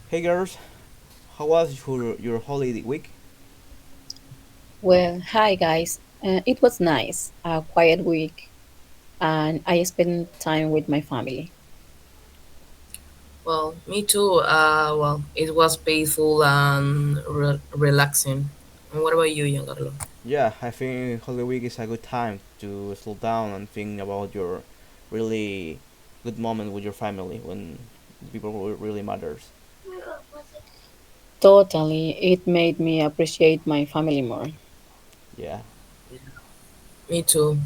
Hey girls, how was your holiday week? Well, hi guys. It was nice, a quiet week, and I spent time with my family. Well, me too. It was peaceful and relaxing. And what about you, Giancarlo? Yeah, I think holiday week is a good time to slow down and think about your really good moment with your family when people really matters. Totally, it made me appreciate my family more. Yeah, Me too.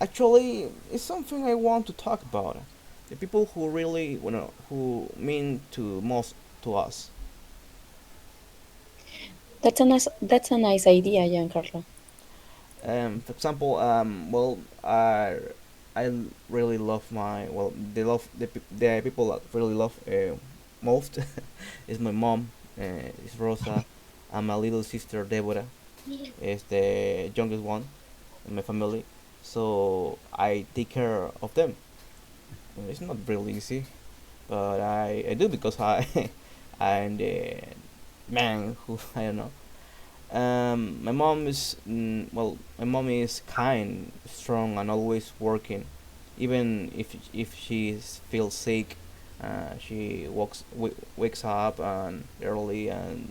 actually, it's something I want to talk about. The people who really, who mean to most to us. That's a nice idea, Giancarlo. For example, I really love my they love the people that really love most is my mom, is Rosa, and my little sister Deborah is the youngest one in my family. So I take care of them. It's not really easy, but I do because I I'm the man who I don't know. My mom is my mom is kind, strong, and always working. Even if she feels sick, she wakes up and early and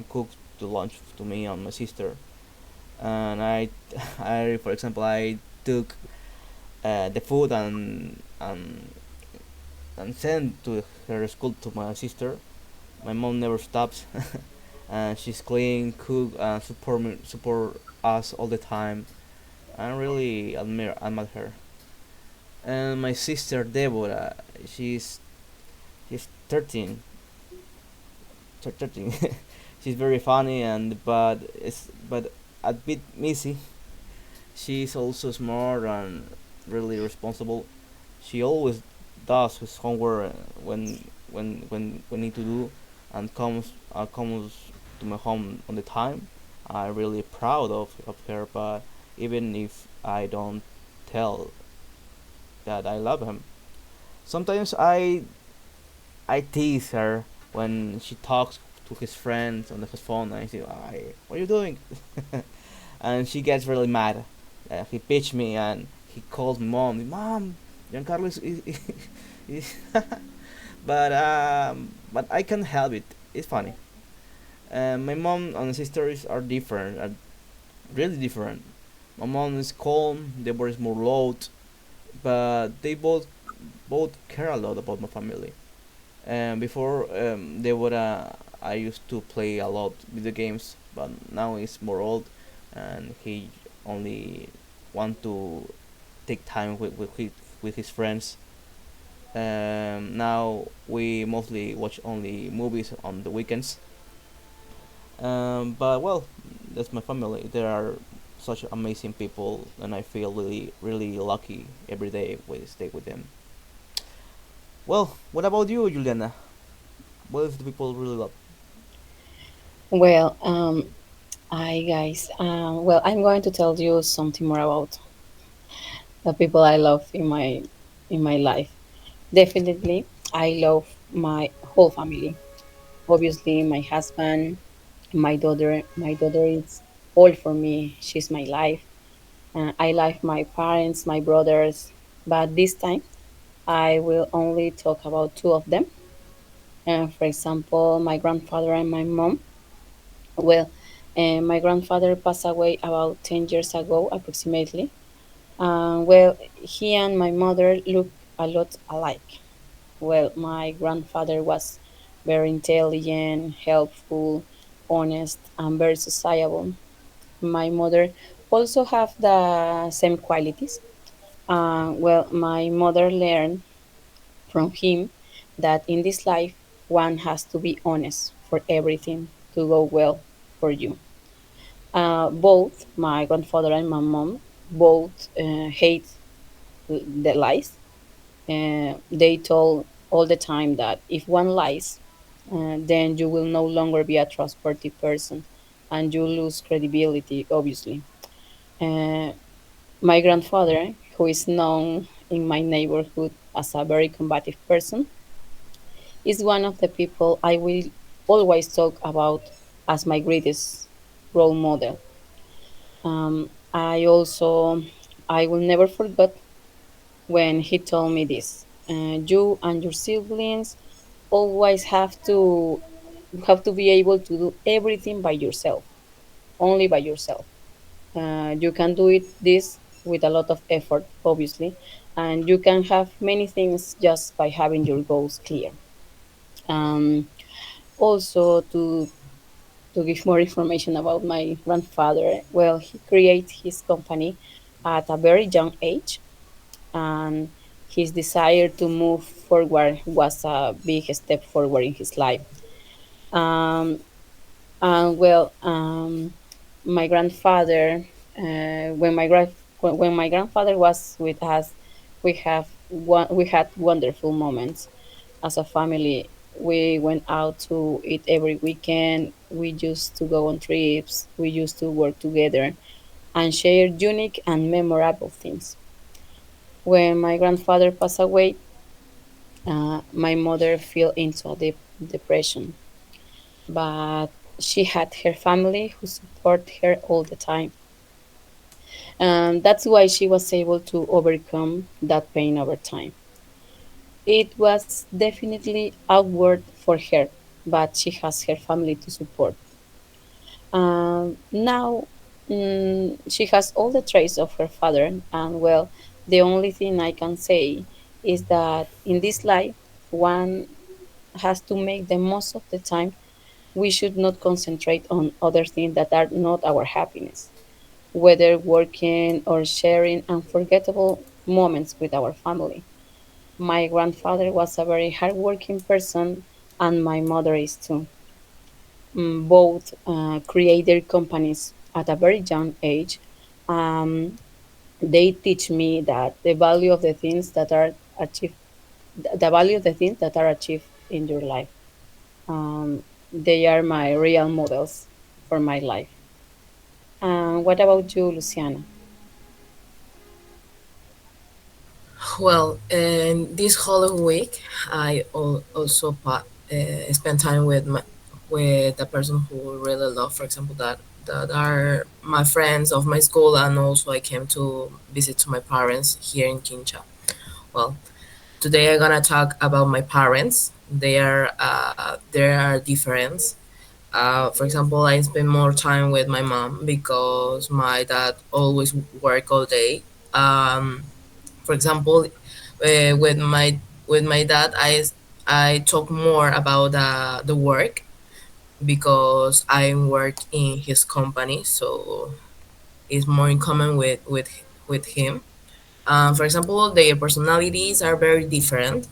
cooks the lunch to me and my sister. And I for example, I took the food and sent to her school to my sister. My mom never stops. She's clean, cook, and support us all the time. I really admire her. And my sister Deborah, she's 13, 13. She's very funny but a bit messy. She's also smart and really responsible. She always does his homework when need to do, and comes to my home on the time. I'm really proud of her, but even if I don't tell that I love him, sometimes I tease her when she talks to his friends on his phone, and I say, what are you doing?" And she gets really mad. He pitched me and he calls me mom. Mom, Giancarlo is but I can't help it. It's funny. My mom and sisters are different, are really different. My mom is calm. Deborah is more loud, but they both care a lot about my family. Before Deborah, I used to play a lot video games, but now he's more old, and he only want to take time with his friends. Now we mostly watch only movies on the weekends. But well, that's my family. There are such amazing people, and I feel really lucky every day we stay with them. Well, what about you, Juliana? What is the people really love? Well, hi guys. Well, I'm going to tell you something more about the people I love in my life. Definitely, I love my whole family. Obviously, my husband, my daughter. My daughter is all for me. She's my life. I love my parents, my brothers, but this time I will only talk about two of them. For example, my grandfather and my mom. Well, my grandfather passed away about 10 years ago, approximately. Well, he and my mother look a lot alike. Well, my grandfather was very intelligent, helpful, honest, and very sociable. My mother also have the same qualities. Well, my mother learned from him that in this life one has to be honest for everything to go well for you. Both my grandfather and my mom both hate the lies. They told all the time that if one lies, then you will no longer be a trustworthy person and you lose credibility, obviously. Uh, my grandfather, who is known in my neighborhood as a very combative person, is one of the people I will always talk about as my greatest role model. I also I will never forget when he told me this. You and your siblings always have to be able to do everything by yourself, only by yourself. You can do it this with a lot of effort, obviously, and you can have many things just by having your goals clear. Um, Also, to give more information about my grandfather, well, he created his company at a very young age, and his desire to move forward was a big step forward in his life. Um, and well, my grandfather, when my grandfather was with us, we had wonderful moments as a family. We went out to eat every weekend. We used to go on trips. We used to work together and share unique and memorable things. When my grandfather passed away, my mother fell into a deep depression, but she had her family who support her all the time. That's why she was able to overcome that pain over time. It was definitely awkward for her, but she has her family to support. Now she has all the traits of her father, and well, the only thing I can say is that in this life, one has to make the most of the time. We should not concentrate on other things that are not our happiness, whether working or sharing unforgettable moments with our family. My grandfather was a very hardworking person, and my mother is too. Both create their companies at a very young age. Um, they teach me that the value of the things that are achieved, the value of the things that are achieved in your life. They are my real models for my life. What about you, Luciana? Well, in this whole week, also spent time with the person who really love. For example, that are my friends of my school, and also I came to visit to my parents here in Kincha. Well, today I'm gonna talk about my parents. There are different. For example, I spend more time with my mom because my dad always work all day. For example, with my dad, I talk more about the work because I work in his company, so it's more in common with him. For example, their personalities are very different.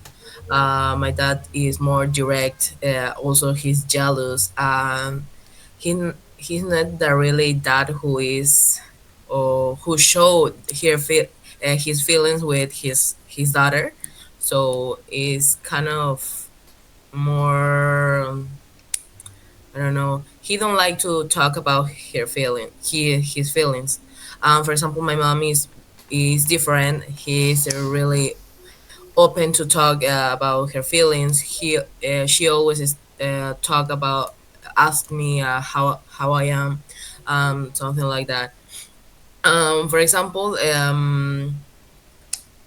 My dad is more direct. Also, he's jealous. He's not the really dad who is or who showed his feelings with his daughter. So it's kind of more. I don't know. He don't like to talk about his feelings. For example, my mom is different. He's really open to talk about her feelings. She always talk about ask me how I am, something like that. For example,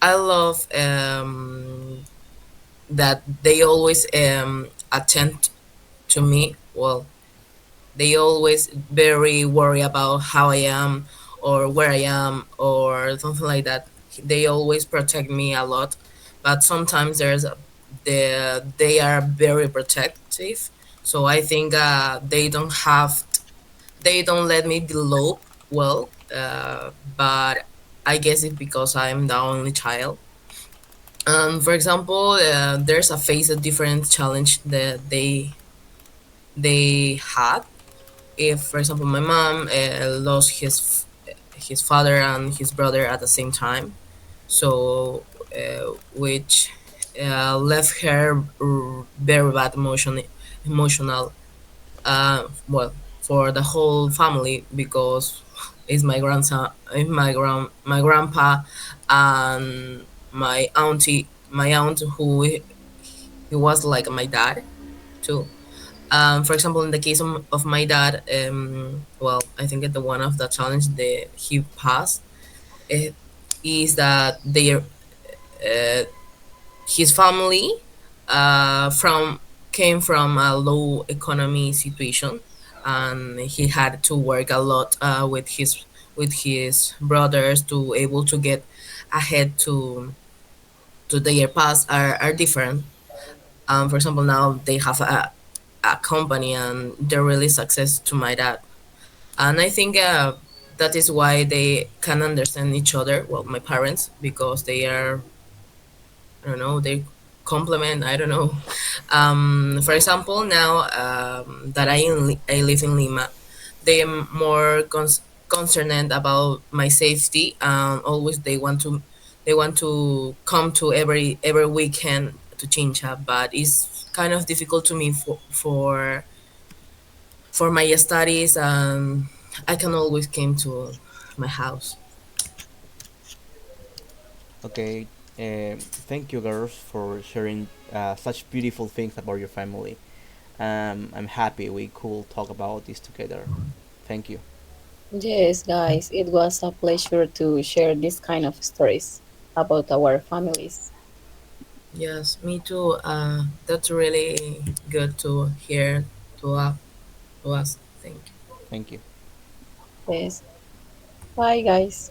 I love that they always attend to me. Well, they always very worry about how I am or where I am or something like that. They always protect me a lot, but sometimes they are very protective. So I think they don't let me develop well. But I guess it's because I'm the only child. For example, there's a different challenge that they had. If, for example, my mom lost his father and his brother at the same time, so which left her very bad emotional. Well, for the whole family because it's my grandson, it's my grandpa, and my aunt he was like my dad too. For example, in the case of my dad, well, I think that the one of the challenge that he passed uh, is that his family from came from a low economy situation, and he had to work a lot with his brothers to able to get ahead to their past are different. For example, now they have a company and they're really success to my dad, and I think that is why they can understand each other. Well, my parents, because they are, I don't know, they complement. I don't know. For example, now that I live in Lima, they are more concerned about my safety. Always they want to come to every weekend to Chincha, but it's kind of difficult to me for my studies. I can always came to my house. Okay, thank you, girls, for sharing such beautiful things about your family. I'm happy we could talk about this together. Thank you. Yes, guys, it was a pleasure to share this kind of stories about our families. Yes, me too. That's really good to hear to us. Thank you. Thank you. Yes. Bye, guys.